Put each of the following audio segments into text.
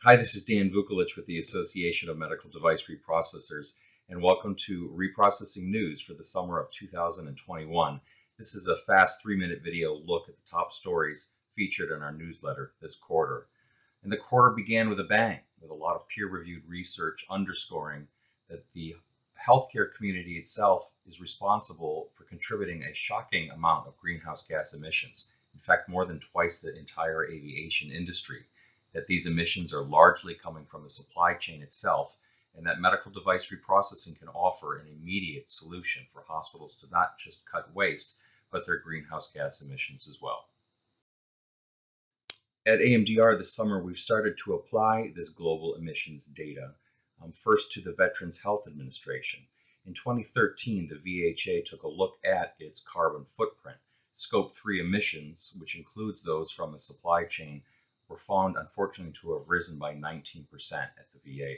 Hi, this is Dan Vukolich with the Association of Medical Device Reprocessors, and welcome to Reprocessing News for the summer of 2021. This is a fast 3-minute video look at the top stories featured in our newsletter this quarter. And the quarter began with a bang, with a lot of peer-reviewed research underscoring that the healthcare community itself is responsible for contributing a shocking amount of greenhouse gas emissions. In fact, more than twice the entire aviation industry. That these emissions are largely coming from the supply chain itself, and that medical device reprocessing can offer an immediate solution for hospitals to not just cut waste, but their greenhouse gas emissions as well. At AMDR this summer, we've started to apply this global emissions data, first to the Veterans Health Administration. In 2013, the VHA took a look at its carbon footprint. Scope 3 emissions, which includes those from the supply chain, were found, unfortunately, to have risen by 19% at the VA.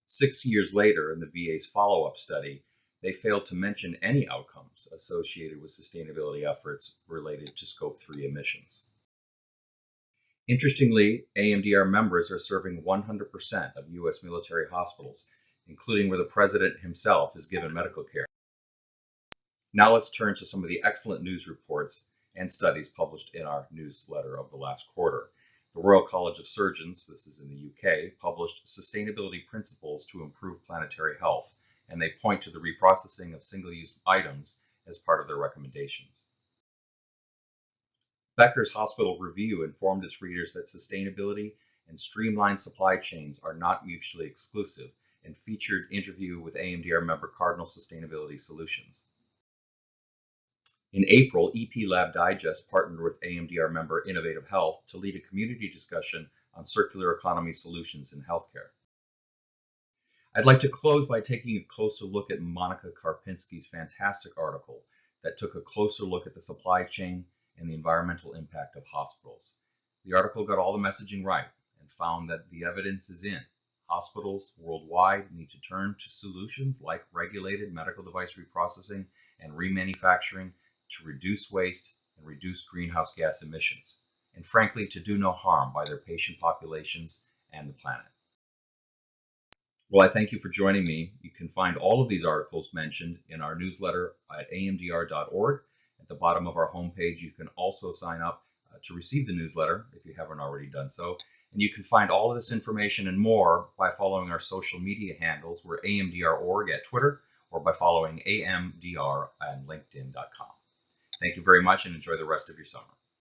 6 years later, in the VA's follow-up study, they failed to mention any outcomes associated with sustainability efforts related to Scope 3 emissions. Interestingly, AMDR members are serving 100% of U.S. military hospitals, including where the President himself is given medical care. Now let's turn to some of the excellent news reports and studies published in our newsletter of the last quarter. The Royal College of Surgeons, this is in the UK, published Sustainability Principles to Improve Planetary Health, and they point to the reprocessing of single-use items as part of their recommendations. Becker's Hospital Review informed its readers that sustainability and streamlined supply chains are not mutually exclusive, and featured interview with AMDR member Cardinal Sustainability Solutions. In April, EP Lab Digest partnered with AMDR member Innovative Health to lead a community discussion on circular economy solutions in healthcare. I'd like to close by taking a closer look at Monica Karpinski's fantastic article that took a closer look at the supply chain and the environmental impact of hospitals. The article got all the messaging right and found that the evidence is in. Hospitals worldwide need to turn to solutions like regulated medical device reprocessing and remanufacturing to reduce waste and reduce greenhouse gas emissions, and frankly, to do no harm by their patient populations and the planet. Well, I thank you for joining me. You can find all of these articles mentioned in our newsletter at amdr.org. At the bottom of our homepage, you can also sign up to receive the newsletter if you haven't already done so. And you can find all of this information and more by following our social media handles. We're AMDR.org at Twitter, or by following AMDR on LinkedIn.com. Thank you very much and enjoy the rest of your summer.